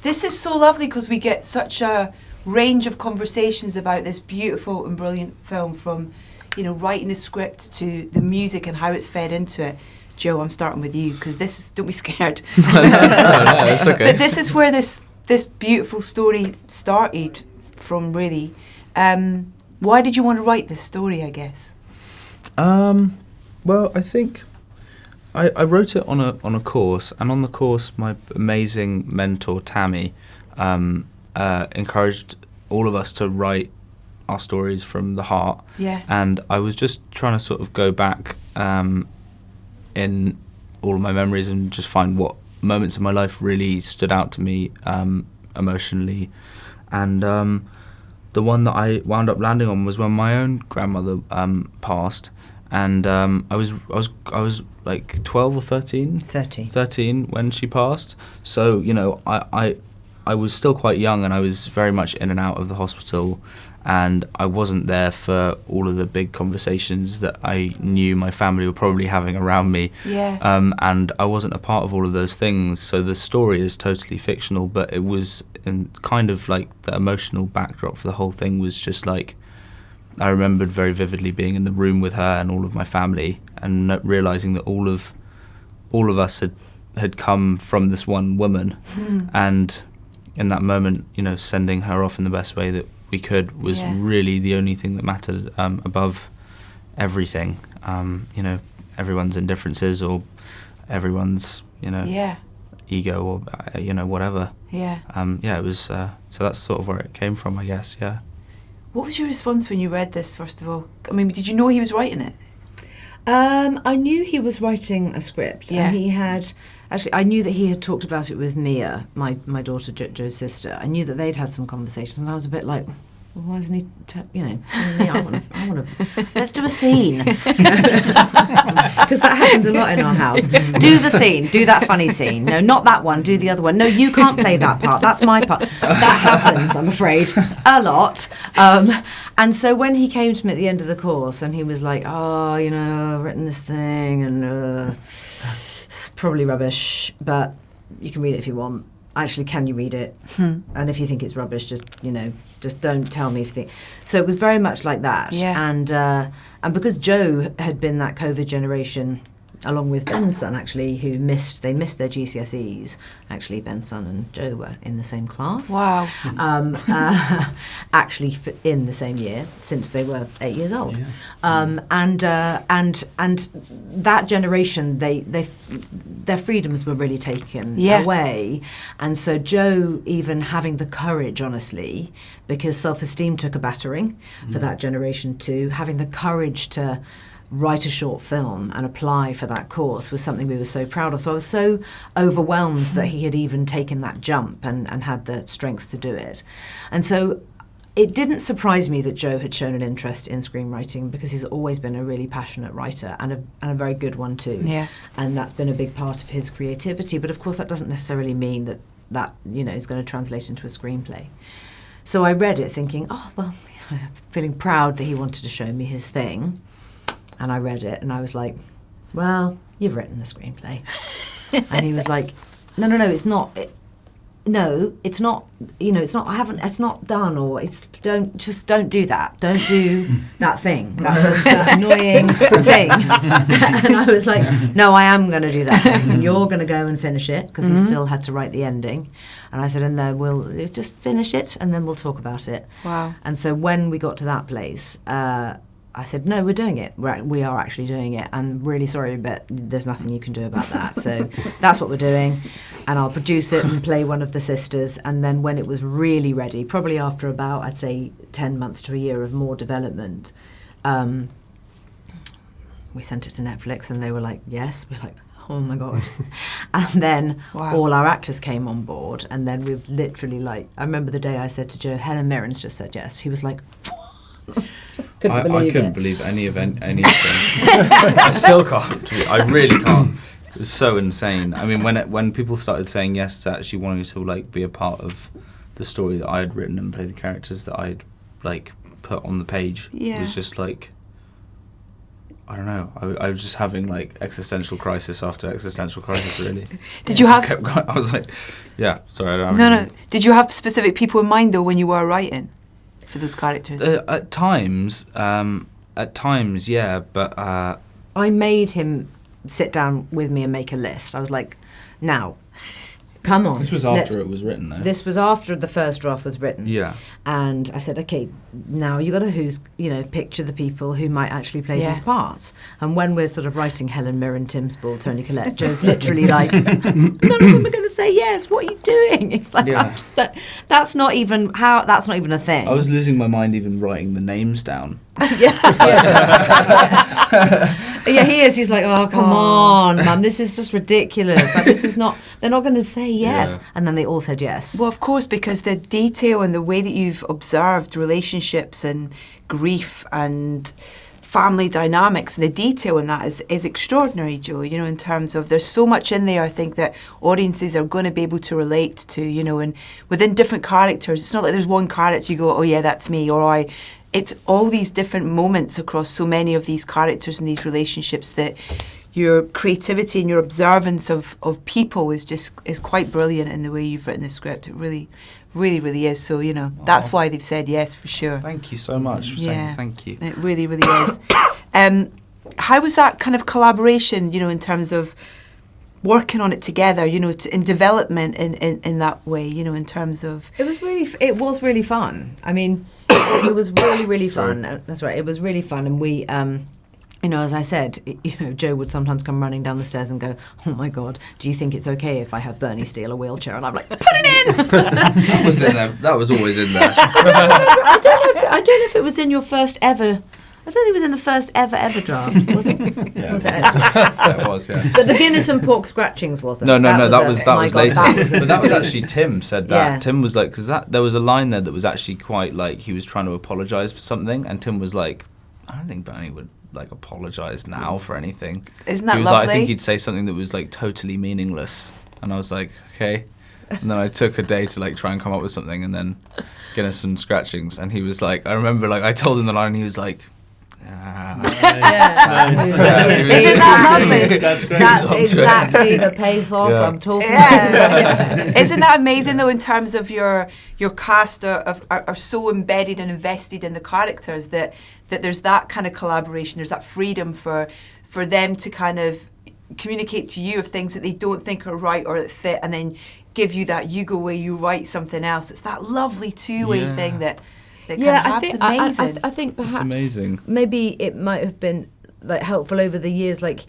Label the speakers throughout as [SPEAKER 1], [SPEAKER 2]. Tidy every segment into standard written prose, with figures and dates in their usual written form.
[SPEAKER 1] This is so lovely because we get such a range of conversations about this beautiful and brilliant film, from, you know, writing the script to the music and how it's fed into it. Joe, I'm starting with you because this is, don't be scared.
[SPEAKER 2] No, it's okay.
[SPEAKER 1] But this is where this beautiful story started from, really. Why did you want to write this story, I guess?
[SPEAKER 2] Well, I think I wrote it on a course, and on the course, my amazing mentor Tammy encouraged all of us to write our stories from the heart.
[SPEAKER 1] Yeah.
[SPEAKER 2] And I was just trying to sort of go back in all of my memories and just find what moments in my life really stood out to me emotionally, and the one that I wound up landing on was when my own grandmother passed, and I was like 12 or 13? 13 when she passed. So, you know, I was still quite young, and I was very much in and out of the hospital, and I wasn't there for all of the big conversations that I knew my family were probably having around me.
[SPEAKER 1] Yeah.
[SPEAKER 2] And I wasn't a part of all of those things, so the story is totally fictional, but it was kind of like the emotional backdrop for the whole thing was just like, I remembered very vividly being in the room with her and all of my family, and realising that all of us had come from this one woman, and in that moment, you know, sending her off in the best way that we could was really the only thing that mattered above everything. You know, everyone's indifferences or everyone's, you know, ego or, you know, whatever.
[SPEAKER 1] Yeah.
[SPEAKER 2] It was, so that's sort of where it came from, I guess, yeah.
[SPEAKER 1] What was your response when you read this, first of all? I mean, did you know he was writing it?
[SPEAKER 3] I knew he was writing a script.
[SPEAKER 1] Yeah.
[SPEAKER 3] And he had... Actually, I knew that he had talked about it with Mia, my daughter, Joe's sister. I knew that they'd had some conversations, and I was a bit like, well, why isn't he, you know, I want to, let's do a scene. Because that happens a lot in our house. Do the scene, do that funny scene. No, not that one, do the other one. No, you can't play that part, that's my part. That happens, I'm afraid, a lot. And so when he came to me at the end of the course, and he was like, oh, you know, I've written this thing, and it's probably rubbish, but you can read it if you want. Actually, can you read it? And if you think it's rubbish, just don't tell me if you think. So it was very much like that.
[SPEAKER 1] Yeah.
[SPEAKER 3] And because Joe had been that COVID generation, along with Ben's son, actually, who missed their GCSEs. Actually, Ben's son and Joe were in the same class.
[SPEAKER 1] Wow.
[SPEAKER 3] Actually, in the same year, since they were 8 years old.
[SPEAKER 2] Yeah.
[SPEAKER 3] And that generation, their freedoms were really taken away. And so Joe, even having the courage, honestly, because self-esteem took a battering for that generation too, having the courage to write a short film and apply for that course was something we were so proud of. So I was so overwhelmed that he had even taken that jump and had the strength to do it. And so it didn't surprise me that Joe had shown an interest in screenwriting, because he's always been a really passionate writer and a very good one too.
[SPEAKER 1] Yeah.
[SPEAKER 3] And that's been a big part of his creativity. But of course that doesn't necessarily mean that you know, is going to translate into a screenplay. So I read it thinking, oh, well, feeling proud that he wanted to show me his thing. And I read it, and I was like, well, you've written a screenplay. And he was like, no, it's not. No, it's not, you know, it's not done, or don't do that. Don't do that thing. That's that annoying thing. And I was like, no, I am going to do that thing. And you're going to go and finish it, because he still had to write the ending. And I said, and then we'll just finish it, and then we'll talk about it.
[SPEAKER 1] Wow.
[SPEAKER 3] And so when we got to that place, I said, no, we're doing it. We are actually doing it. I'm really sorry, but there's nothing you can do about that. So that's what we're doing. And I'll produce it and play one of the sisters. And then when it was really ready, probably after about, I'd say, 10 months to a year of more development, we sent it to Netflix, and they were like, yes. We're like, oh my God. And then all our actors came on board. And then we literally, like, I remember the day I said to Joe, Helen Mirren's just said yes. He was like,
[SPEAKER 2] I couldn't believe anything. I still can't. I really can't. It was so insane. I mean, when people started saying yes to actually wanting to like be a part of the story that I had written and play the characters that I'd like put on the page, it was just like, I don't know. I was just having like existential crisis after existential crisis. Really.
[SPEAKER 1] Did you have?
[SPEAKER 2] I was like, Yeah, sorry. I don't
[SPEAKER 1] No. Did you have specific people in mind though when you were writing for those characters?
[SPEAKER 2] At times, yeah, but
[SPEAKER 3] I made him sit down with me and make a list. I was like, now, come on.
[SPEAKER 2] this was after it was written, though.
[SPEAKER 3] This was after the first draft was written.
[SPEAKER 2] Yeah.
[SPEAKER 3] And I said, okay, now you got to picture the people who might actually play these parts. And when we're sort of writing Helen Mirren, Tim Spall, Tony Collette, Joe's literally like, none of them are going to say yes. What are you doing? It's like, that's not even a thing.
[SPEAKER 2] I was losing my mind even writing the names down.
[SPEAKER 3] Yeah, he is. He's like, oh, come on, Mum, this is just ridiculous. Like, this is not, they're not going to say yes. Yeah. And then they all said yes.
[SPEAKER 1] Well, of course, because the detail and the way that you've observed relationships and grief and family dynamics and the detail in that is extraordinary, Joe, in terms of there's so much in there, I think, that audiences are going to be able to relate to, and within different characters. It's not like there's one character you go, oh, yeah, that's me, or it's all these different moments across so many of these characters and these relationships that your creativity and your observance of people is quite brilliant in the way you've written the script. It really, really, really is. So, that's why they've said yes for sure.
[SPEAKER 2] Thank you so much for saying thank you.
[SPEAKER 1] It really, really is. How was that kind of collaboration, in terms of working on it together, in development in that way, in terms of...
[SPEAKER 3] It was really fun. I mean... It was really, really fun. That's right. It was really fun. And we, as I said, Joe would sometimes come running down the stairs and go, oh, my God, do you think it's okay if I have Bernie steal a wheelchair? And I'm like, put it in!
[SPEAKER 2] That was in there. That was always in there.
[SPEAKER 3] I don't know if it was in your first ever... I don't think it was in the first ever draft, was it?
[SPEAKER 2] Yeah.
[SPEAKER 3] Was it?
[SPEAKER 2] It was, yeah.
[SPEAKER 3] But the Guinness and pork scratchings wasn't.
[SPEAKER 2] No, that was later. But that was
[SPEAKER 3] actually
[SPEAKER 2] actually Tim said that. Yeah. Tim was like, because there was a line there that was actually quite like he was trying to apologise for something, and Tim was like, I don't think Bernie would like apologise now for anything.
[SPEAKER 1] Isn't that
[SPEAKER 2] he was
[SPEAKER 1] lovely?
[SPEAKER 2] Like, I think he'd say something that was like totally meaningless, and I was like, okay. And then I took a day to like try and come up with something, and then Guinness and scratchings, and he was like, I remember like I told him the line, and he was like.
[SPEAKER 1] Isn't that lovely?
[SPEAKER 3] That's exactly the pathos I'm talking about.
[SPEAKER 1] Isn't that amazing though, in terms of your cast are so embedded and invested in the characters that there's that kind of collaboration, there's that freedom for them to kind of communicate to you of things that they don't think are right or that fit, and then give you that you go away, you write something else. It's that lovely two-way thing that
[SPEAKER 3] I think perhaps
[SPEAKER 2] it's amazing.
[SPEAKER 3] Maybe it might have been like helpful over the years. Like,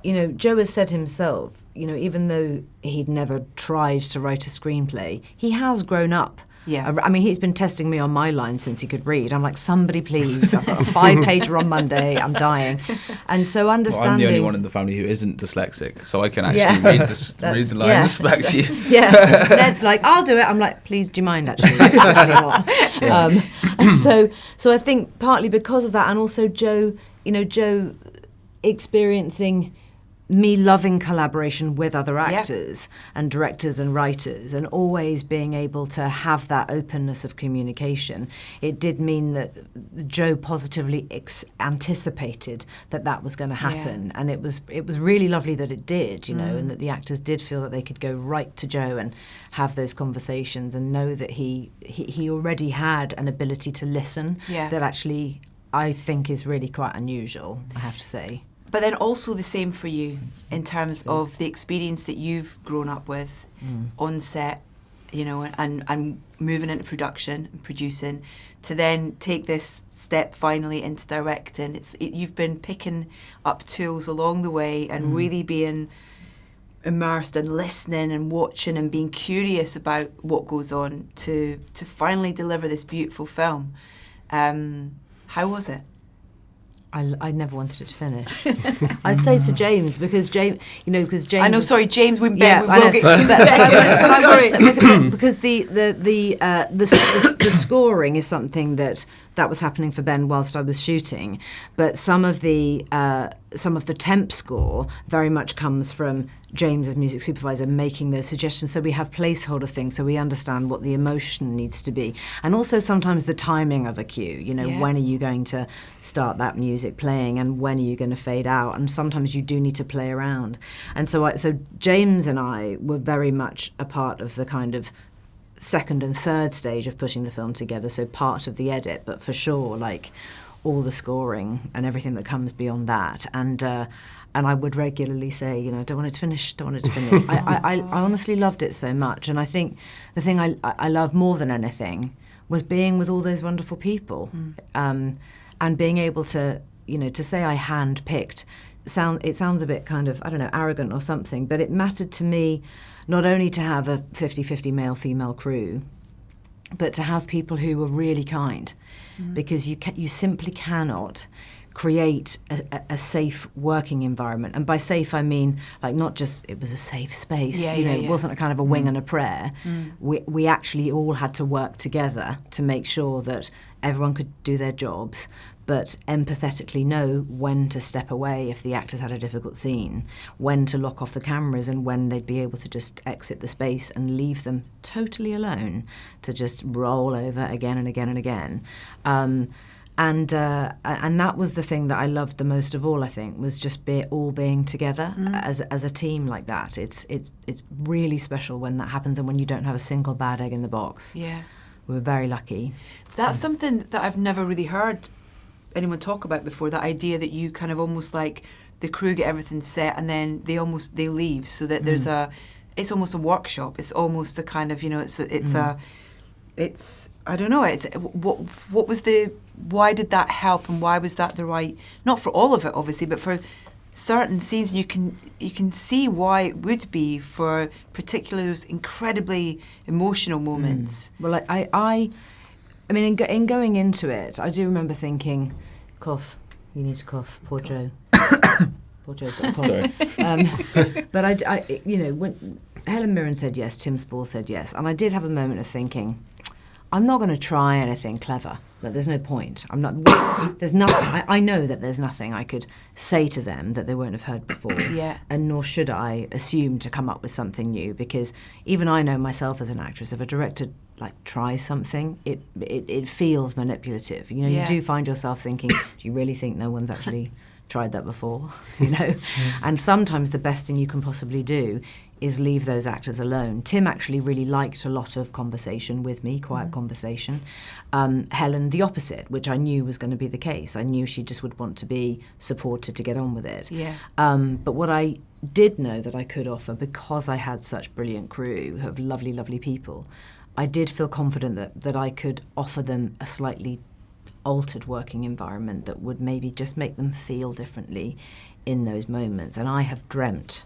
[SPEAKER 3] Joe has said himself, even though he'd never tried to write a screenplay, he has grown up.
[SPEAKER 1] Yeah.
[SPEAKER 3] I mean, he's been testing me on my lines since he could read. I'm like, somebody please, I've got a 5-pager on Monday, I'm dying. And so understanding...
[SPEAKER 2] Well, I'm the only one in the family who isn't dyslexic, so I can actually read the lines back to you.
[SPEAKER 3] Yeah, Ned's like, I'll do it. I'm like, please, do you mind actually? And so I think partly because of that, and also Joe experiencing me loving collaboration with other actors and directors and writers, and always being able to have that openness of communication, it did mean that Joe positively anticipated that was going to happen, and it was really lovely that it did, and that the actors did feel that they could go right to Joe and have those conversations and know that he already had an ability to listen that actually I think is really quite unusual, I have to say.
[SPEAKER 1] But then also the same for you in terms of the experience that you've grown up with on set, and moving into production and producing, to then take this step finally into directing. You've been picking up tools along the way and really being immersed and listening and watching and being curious about what goes on to finally deliver this beautiful film. How was it?
[SPEAKER 3] I never wanted it to finish. I'd say to James, because James.
[SPEAKER 1] I know. Sorry, James. We will get to
[SPEAKER 3] that. Because the scoring is something that was happening for Ben whilst I was shooting, but some of the temp score very much comes from James as music supervisor making those suggestions, so we have placeholder things, so we understand what the emotion needs to be, and also sometimes the timing of a cue. You know, when are you going to start that music playing, and when are you going to fade out? And sometimes you do need to play around. And so James and I were very much a part of the kind of second and third stage of putting the film together, so part of the edit, but for sure, like, all the scoring and everything that comes beyond that. And I would regularly say, you know, don't want it to finish. I honestly loved it so much. And I think the thing I love more than anything was being with all those wonderful people. And being able to, you know, to say I hand-picked, it sounds a bit kind of, I don't know, arrogant or something, but it mattered to me not only to have a 50-50 male-female crew, but to have people who were really kind. Because you simply cannot create a safe working environment. And by safe, I mean, like, not just it was a safe space, it wasn't a kind of a wing and a prayer. We actually all had to work together to make sure that everyone could do their jobs, but empathetically know when to step away if the actors had a difficult scene, when to lock off the cameras, and when they'd be able to just exit the space and leave them totally alone to just roll over again and again and again. And that was the thing that I loved the most of all, I think, was just all being together as a team like that. It's really special when that happens, and when you don't have a single bad egg in the box. Yeah. We were very lucky.
[SPEAKER 1] That's something that I've never really heard anyone talk about before, that idea that you kind of almost like the crew get everything set and then they leave, so that there's it's almost a workshop. It's almost a kind of, you know, it's I don't know, it's what was why did that help, and why was that the right, not for all of it obviously, but for certain scenes, you can see why it would be for particularly those incredibly emotional moments.
[SPEAKER 3] Well, I mean, in going into it, I do remember thinking, cough, you need to cough, poor Joe. Poor Joe's got a cough. But I, you know, when Helen Mirren said yes, Tim Spall said yes, and I did have a moment of thinking, I'm not going to try anything clever. Like, there's no point. I'm not. There's nothing. I know that there's nothing I could say to them that they won't have heard before. Yeah. And nor should I assume to come up with something new, because even I know myself as an actress, if a director tries something, it feels manipulative. You know, you do find yourself thinking, do you really think no one's actually tried that before? You know, and sometimes the best thing you can possibly do is leave those actors alone. Tim actually really liked a lot of conversation with me, quiet conversation. Helen, the opposite, which I knew was going to be the case. I knew she just would want to be supported to get on with it. Yeah. But what I did know that I could offer, because I had such brilliant crew of lovely, lovely people, I did feel confident that I could offer them a slightly altered working environment that would maybe just make them feel differently in those moments. And I have dreamt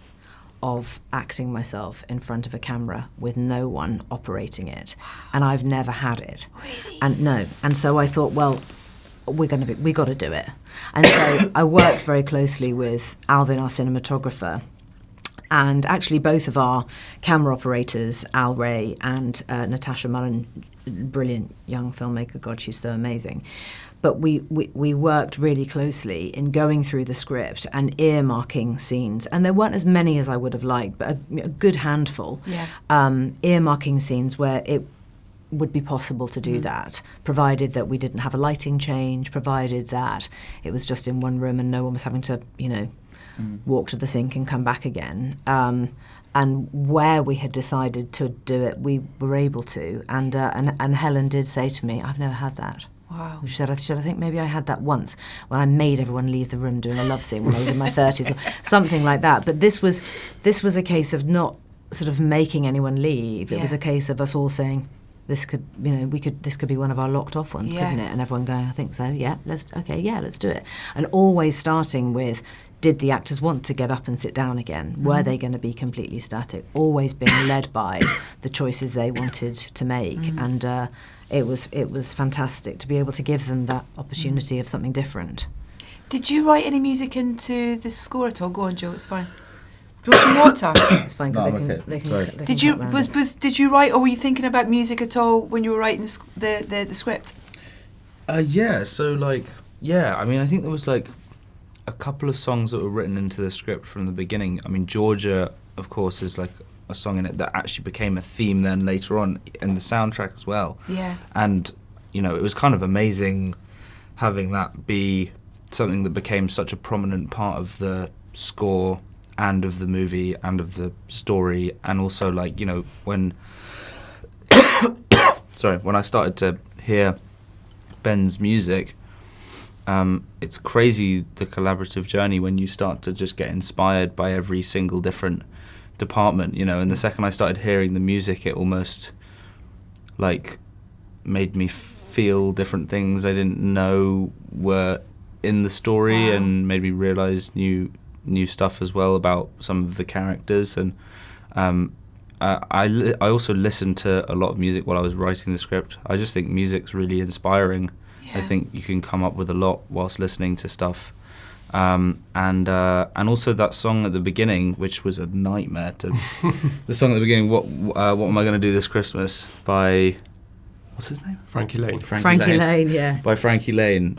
[SPEAKER 3] of acting myself in front of a camera with no one operating it, and I've never had it. Really? And so I thought, well, we got to do it. And so I worked very closely with Alvin, our cinematographer, and actually both of our camera operators, Al Ray and Natasha Mullen, brilliant young filmmaker. God, she's so amazing. But we worked really closely in going through the script and earmarking scenes. And there weren't as many as I would have liked, but a good handful. Yeah. Earmarking scenes where it would be possible to do that, provided that we didn't have a lighting change, provided that it was just in one room and no one was having to, you know, walk to the sink and come back again. And where we had decided to do it, we were able to. And Helen did say to me, I've never had that. Wow. She said, I think maybe I had that once when I made everyone leave the room doing a love scene when I was in my 30s or something like that. But this was a case of not sort of making anyone leave. It was a case of us all saying, this could be one of our locked off ones, couldn't it? And everyone going, I think so, let's do it. And always starting with, did the actors want to get up and sit down again? Were they going to be completely static? Always being led by the choices they wanted to make. And it was fantastic to be able to give them that opportunity of something different.
[SPEAKER 1] Did you write any music into the score at all? Go on, Joe, it's fine. Do you want some water?
[SPEAKER 3] It's fine, because they can
[SPEAKER 1] Did you write, or were you thinking about music at all when you were writing the script?
[SPEAKER 2] I mean, I think there was a couple of songs that were written into the script from the beginning. I mean, Georgia of course, is like a song in it that actually became a theme then later on in the soundtrack as well.
[SPEAKER 1] Yeah.
[SPEAKER 2] And, you know, it was kind of amazing having that be something that became such a prominent part of the score and of the movie and of the story. And also, like, you know, when when I started to hear Ben's music, it's crazy the collaborative journey when you start to just get inspired by every single different department, you know. And the second I started hearing the music, it almost like made me feel different things I didn't know were in the story.
[SPEAKER 1] Wow.
[SPEAKER 2] And made me realize new stuff as well about some of the characters. And I also listened to a lot of music while I was writing the script. I just think music's really inspiring.
[SPEAKER 1] Yeah.
[SPEAKER 2] I think you can come up with a lot whilst listening to stuff. And also that song at the beginning, which was a nightmare to the song at the beginning, what am I going to do this Christmas, by what's his name?
[SPEAKER 4] Frankie Lane.
[SPEAKER 3] Frankie Lane, yeah.
[SPEAKER 2] By Frankie Lane.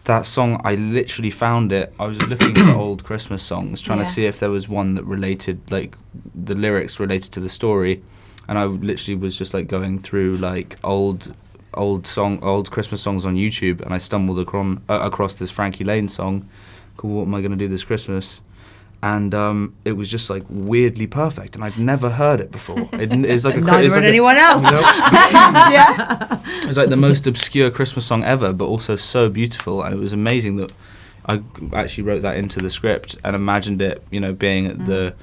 [SPEAKER 2] That song, I literally found it. I was looking for old Christmas songs, trying to see if there was one that related, like the lyrics related to the story, and I literally was just like going through like old Christmas songs on YouTube, and I stumbled across this Frankie Lane song called "What Am I Going to Do This Christmas," and it was just like weirdly perfect, and I'd never heard it before. It's like
[SPEAKER 3] Neither had anyone else.
[SPEAKER 1] Yeah.
[SPEAKER 2] It was like the most obscure Christmas song ever, but also so beautiful, and it was amazing that I actually wrote that into the script and imagined it, you know, being at the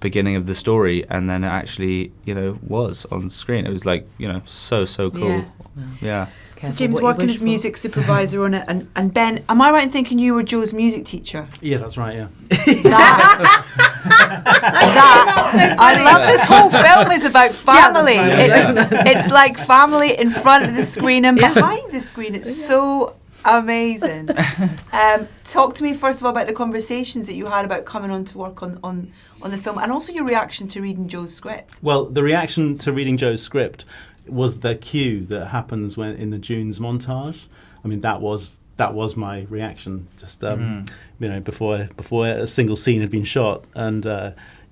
[SPEAKER 2] beginning of the story, and then it actually, you know, was on screen. It was like, you know, so cool. Yeah.
[SPEAKER 1] So James working as music supervisor on it, and Ben, am I right in thinking you were Joe's music teacher?
[SPEAKER 4] Yeah, that's right, yeah.
[SPEAKER 1] I love this whole film is about family. It's like family in front of the screen and behind the screen. It's so amazing. Talk to me first of all about the conversations that you had about coming on to work on the film, and also your reaction to reading Joe's script.
[SPEAKER 4] Well, the reaction to reading Joe's script was the cue that happens when in the Dunes montage. I mean, that was my reaction. Just you know, before a single scene had been shot, and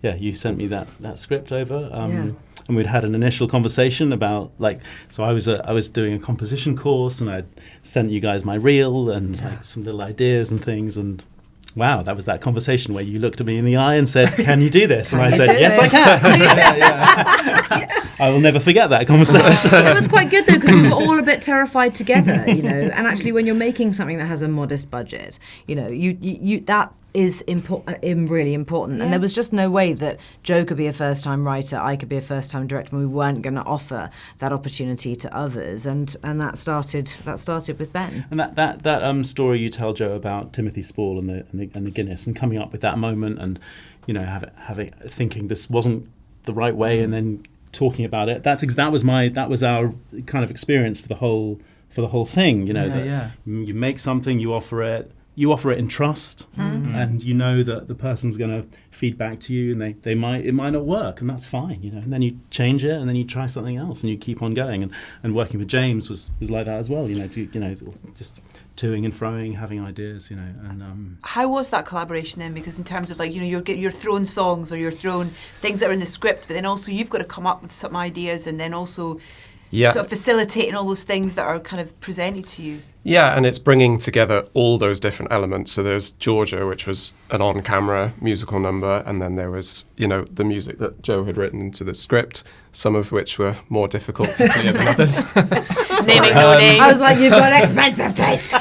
[SPEAKER 4] you sent me that script over. And we'd had an initial conversation about, like, so I was doing a composition course, and I'd sent you guys my reel and like some little ideas and things, and wow, that was that conversation where you looked at me in the eye and said, "Can you do this?" And I said, "Yes, I can." I will never forget that conversation.
[SPEAKER 3] It was quite good though, because we were all a bit terrified together, you know. And actually, when you're making something that has a modest budget, you know, you that is really important. And there was just no way that Joe could be a first-time writer, I could be a first-time director, and we weren't going to offer that opportunity to others. And that started with Ben.
[SPEAKER 4] And that story you tell, Joe, about Timothy Spall and the Guinness, and coming up with that moment, and, you know, having thinking this wasn't the right way, and then talking about it. That was our kind of experience for the whole thing. You know, you make something, you offer it in trust, and you know that the person's going to feed back to you, and it might not work, and that's fine, you know. And then you change it, and then you try something else, and you keep on going. And working with James was like that as well. You know, just toing and froing, having ideas, you know. And
[SPEAKER 1] how was that collaboration then? Because in terms of, like, you know, you're throwing songs, or you're throwing things that are in the script, but then also you've got to come up with some ideas, and then also sort of facilitating all those things that are kind of presented to you.
[SPEAKER 5] Yeah, and it's bringing together all those different elements. So there's Georgia, which was an on-camera musical number, and then there was, you know, the music that Joe had written into the script, some of which were more difficult to clear than others.
[SPEAKER 1] Naming no names.
[SPEAKER 3] I was like, you've got expensive taste.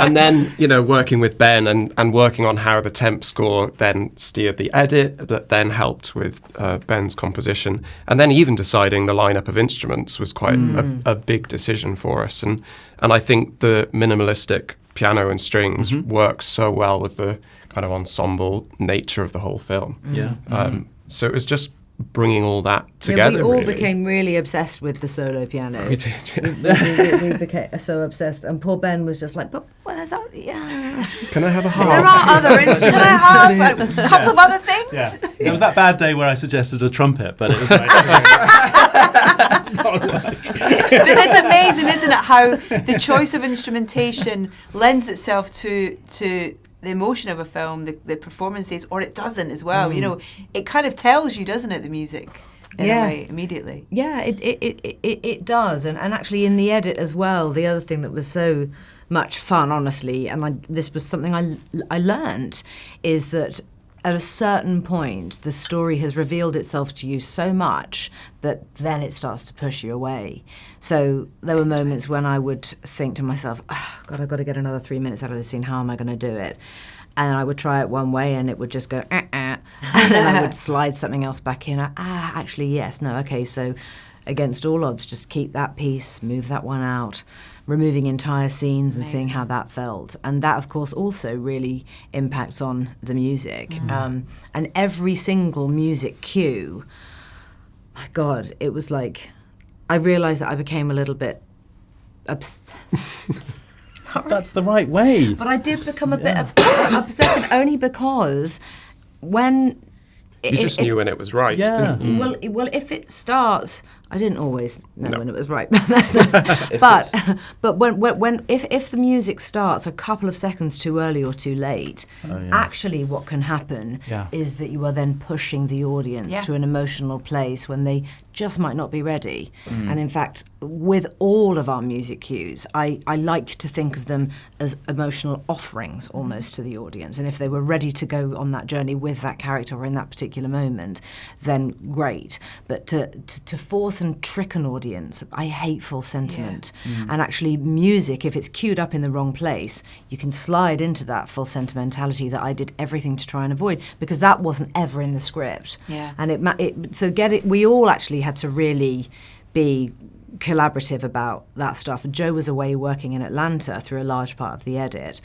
[SPEAKER 5] And then, you know, working with Ben and working on how the temp score then steered the edit, that then helped with Ben's composition. And then even deciding the lineup of instruments was quite a big decision for us. And I think the minimalistic piano and strings works so well with the kind of ensemble nature of the whole film. So it was just bringing all that together.
[SPEAKER 3] We all
[SPEAKER 5] really
[SPEAKER 3] became really obsessed with the solo piano.
[SPEAKER 5] We did,
[SPEAKER 3] we became so obsessed, and poor Ben was just like, "But what is that? Yeah.
[SPEAKER 5] Can I have a harp?
[SPEAKER 1] There are other instruments. Can I have a couple of other things?"
[SPEAKER 4] Yeah. There was that bad day where I suggested a trumpet, but it was like... it's not like...
[SPEAKER 1] But it's amazing, isn't it, how the choice of instrumentation lends itself to the emotion of a film, the performances, or it doesn't as well. You
[SPEAKER 3] Mm.
[SPEAKER 1] know, it kind of tells you, doesn't it, the music, in a way, immediately.
[SPEAKER 3] Yeah, it does. And actually in the edit as well, the other thing that was so much fun, honestly, and this was something I learned, is that at a certain point, the story has revealed itself to you so much that then it starts to push you away. So there were moments when I would think to myself, oh, God, I've got to get another 3 minutes out of this scene. How am I going to do it? And I would try it one way and it would just go, and then I would slide something else back in. Actually, yes, no, okay, so against all odds, just keep that piece, move that one out, removing entire scenes and seeing how that felt. And that, of course, also really impacts on the music. And every single music cue, my God, it was like, I realised that I became a little bit obsessed.
[SPEAKER 4] That's the right way.
[SPEAKER 3] But I did become a bit obsessive only because when...
[SPEAKER 5] You just knew when it was right, didn't you?
[SPEAKER 3] Well, if it starts, I didn't always know when it was right, but when if the music starts a couple of seconds too early or too late, actually what can happen is that you are then pushing the audience to an emotional place when they just might not be ready. And in fact, with all of our music cues, I liked to think of them as emotional offerings almost to the audience. And if they were ready to go on that journey with that character or in that particular moment, then great. But to force and trick an audience, I hate full sentiment. And actually music, if it's cued up in the wrong place, you can slide into that full sentimentality that I did everything to try and avoid, because that wasn't ever in the script. And we all actually had to really be collaborative about that stuff. Joe was away working in Atlanta through a large part of the edit,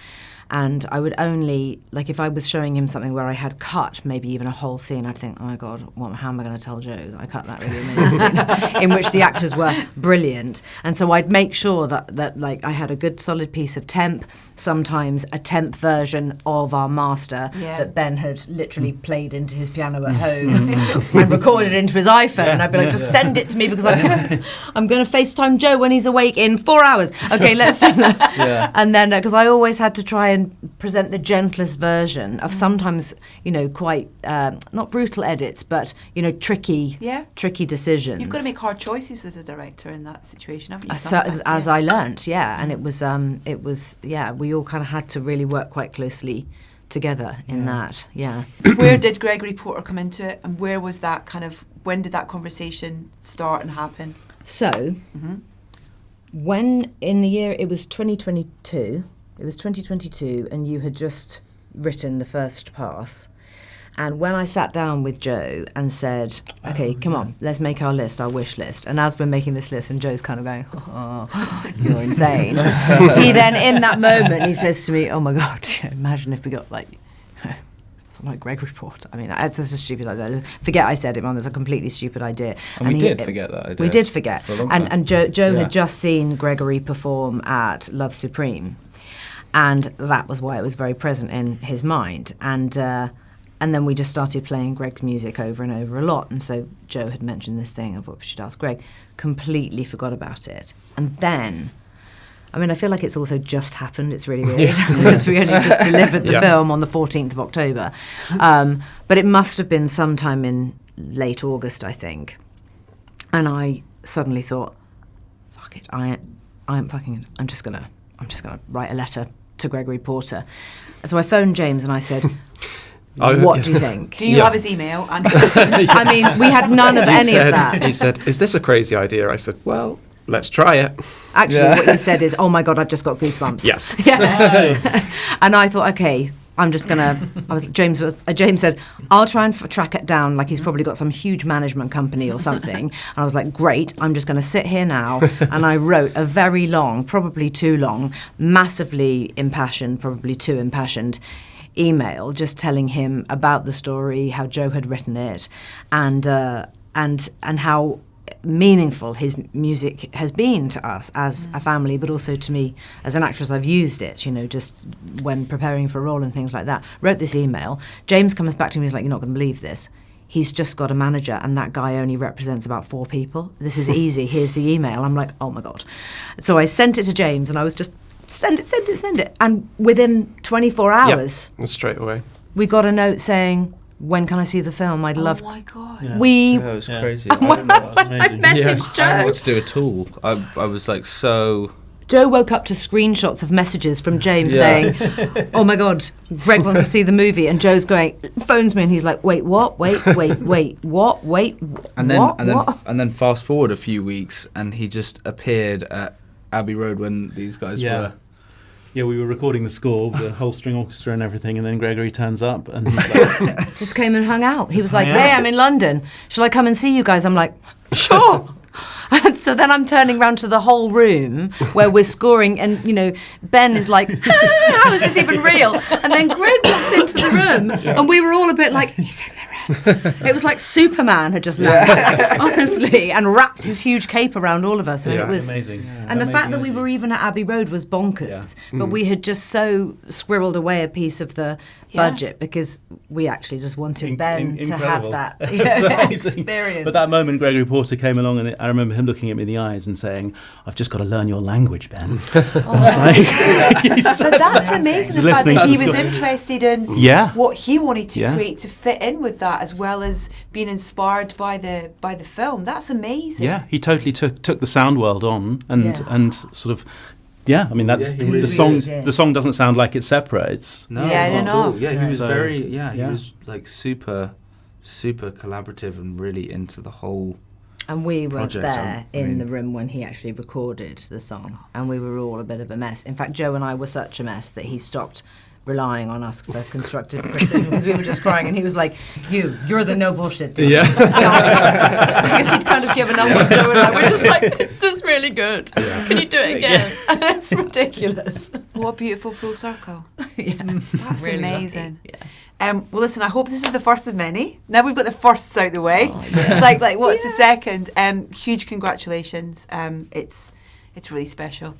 [SPEAKER 3] and I would only, like, if I was showing him something where I had cut maybe even a whole scene, I'd think, oh my God, how am I going to tell Joe that I cut that really amazing scene in which the actors were brilliant. And so I'd make sure that like I had a good solid piece of temp, sometimes a temp version of our master that Ben had literally played into his piano at home and recorded into his iPhone. And I'd be like, just send it to me because I'm going to FaceTime Joe when he's awake in 4 hours. Okay, let's do that. And then, because I always had to try and present the gentlest version of sometimes, quite, not brutal edits, but, tricky decisions.
[SPEAKER 1] You've got to make hard choices as a director in that situation, haven't you?
[SPEAKER 3] As I learnt, and it was, we all kind of had to really work quite closely together in that,
[SPEAKER 1] Where did Gregory Porter come into it, and where was that when did that conversation start and happen?
[SPEAKER 3] So, when in the year, it was 2022, and you had just written the first pass. And when I sat down with Joe and said, okay, come on, let's make our list, our wish list. And as we're making this list, and Joe's kind of going, oh, you're insane. He then, in that moment, he says to me, oh my God, imagine if we got like Gregory Porter. I mean, it's just a stupid idea. Forget I said it, Mum. That's a completely stupid idea.
[SPEAKER 2] And we did forget that idea.
[SPEAKER 3] We did forget. And Joe had just seen Gregory perform at Love Supreme. And that was why it was very present in his mind. And then we just started playing Greg's music over and over a lot. And so Joe had mentioned this thing of what we should ask Greg. Completely forgot about it. And then, I mean, I feel like it's also just happened. It's really weird because we only just delivered the film on the 14th of October. But it must have been sometime in late August, I think. And I suddenly thought, fuck it, I'm just gonna write a letter to Gregory Porter. And so I phoned James and I said, what do you think?
[SPEAKER 1] Do you have his email?
[SPEAKER 3] I mean, we had none of any of that.
[SPEAKER 5] He said, is this a crazy idea? I said, well, let's try it.
[SPEAKER 3] Actually, what you said is, oh my God, I've just got goosebumps.
[SPEAKER 5] Yes.
[SPEAKER 3] And I thought, okay, I'm just gonna. James said, I'll try and track it down. Like he's probably got some huge management company or something. And I was like, great. I'm just gonna sit here now. And I wrote a very long, probably too long, massively impassioned, probably too impassioned email, just telling him about the story, how Joe had written it, and how meaningful his music has been to us as a family, but also to me as an actress. I've used it, just when preparing for a role and things like that. Wrote this email. James comes back to me and he's like, you're not going to believe this. He's just got a manager and that guy only represents about 4 people. This is easy. Here's the email. I'm like, oh my God. So I sent it to James and I was just send it. And within 24 hours,
[SPEAKER 5] And straight away.
[SPEAKER 3] we got a note saying, when can I see the film? I'd love...
[SPEAKER 1] Oh my God.
[SPEAKER 4] Yeah.
[SPEAKER 3] We...
[SPEAKER 2] Yeah, it was crazy.
[SPEAKER 3] And when I
[SPEAKER 4] amazing.
[SPEAKER 3] messaged
[SPEAKER 2] I didn't know
[SPEAKER 3] Joe...
[SPEAKER 2] what to do at all. I was like so...
[SPEAKER 3] Joe woke up to screenshots of messages from James
[SPEAKER 2] Yeah.
[SPEAKER 3] saying, oh my God, Greg wants to see the movie. And Joe's going, phones me and he's like, wait, what? Wait, what? Wait, what?
[SPEAKER 2] And then fast forward a few weeks, and he just appeared at Abbey Road when these guys were.
[SPEAKER 4] Yeah, we were recording the score with the whole string orchestra and everything, and then Gregory turns up and he's like,
[SPEAKER 3] Just came and hung out. He was like,
[SPEAKER 4] hung
[SPEAKER 3] hey,
[SPEAKER 4] out.
[SPEAKER 3] I'm in London. Shall I come and see you guys? I'm like, sure. And so then I'm turning round to the whole room where we're scoring, and Ben is like, how is this even real? And then Greg walks into the room, and we were all a bit like, he's in the room. It was like Superman had just landed, honestly, and wrapped his huge cape around all of us. And it was
[SPEAKER 4] amazing.
[SPEAKER 3] And the fact that we were even at Abbey Road was bonkers. But we had just so squirreled away a piece of the budget because we actually just wanted Ben to have
[SPEAKER 4] Incredible.
[SPEAKER 3] that
[SPEAKER 4] It's amazing.
[SPEAKER 3] experience.
[SPEAKER 4] But that moment, Gregory Porter came along, and I remember him looking at me in the eyes and saying, "I've just got to learn your language, Ben."
[SPEAKER 1] But that's amazing, the fact
[SPEAKER 4] listening
[SPEAKER 1] that
[SPEAKER 4] to
[SPEAKER 1] he
[SPEAKER 4] the
[SPEAKER 1] was
[SPEAKER 4] story.
[SPEAKER 1] interested in
[SPEAKER 4] Yeah.
[SPEAKER 1] what he wanted to
[SPEAKER 4] Yeah.
[SPEAKER 1] create to fit in with that, as well as being inspired by the film. That's amazing.
[SPEAKER 4] Yeah, he totally took the sound world on and
[SPEAKER 3] Yeah.
[SPEAKER 4] and sort of. Yeah, I mean that's
[SPEAKER 2] Yeah, he really
[SPEAKER 4] the song.
[SPEAKER 3] did.
[SPEAKER 4] The song doesn't sound like it's separate. It's
[SPEAKER 2] No,
[SPEAKER 1] Yeah, I
[SPEAKER 2] not at
[SPEAKER 1] know.
[SPEAKER 2] all. Yeah, he was
[SPEAKER 4] So,
[SPEAKER 2] very. Yeah, he
[SPEAKER 4] yeah.
[SPEAKER 2] was like super collaborative and really into the whole.
[SPEAKER 3] And we weren't
[SPEAKER 2] project,
[SPEAKER 3] there
[SPEAKER 2] I
[SPEAKER 3] in
[SPEAKER 2] mean-
[SPEAKER 3] the room when he actually recorded the song. And we were all a bit of a mess. In fact, Joe and I were such a mess that he stopped relying on us for constructive criticism because we were just crying, and he was like, you're the no bullshit dude."
[SPEAKER 5] Yeah.
[SPEAKER 3] I guess he'd kind of given up on Joe and I. We're just like, it's just really good. Can you do it again? It's ridiculous.
[SPEAKER 1] What a beautiful full circle.
[SPEAKER 3] Yeah.
[SPEAKER 1] That's
[SPEAKER 3] Really lucky.
[SPEAKER 1] amazing.
[SPEAKER 3] Yeah.
[SPEAKER 1] Well, listen, I hope this is the first of many. Now we've got the firsts out the way.
[SPEAKER 3] Oh, yeah.
[SPEAKER 1] It's like what's the second? Huge congratulations. It's really special.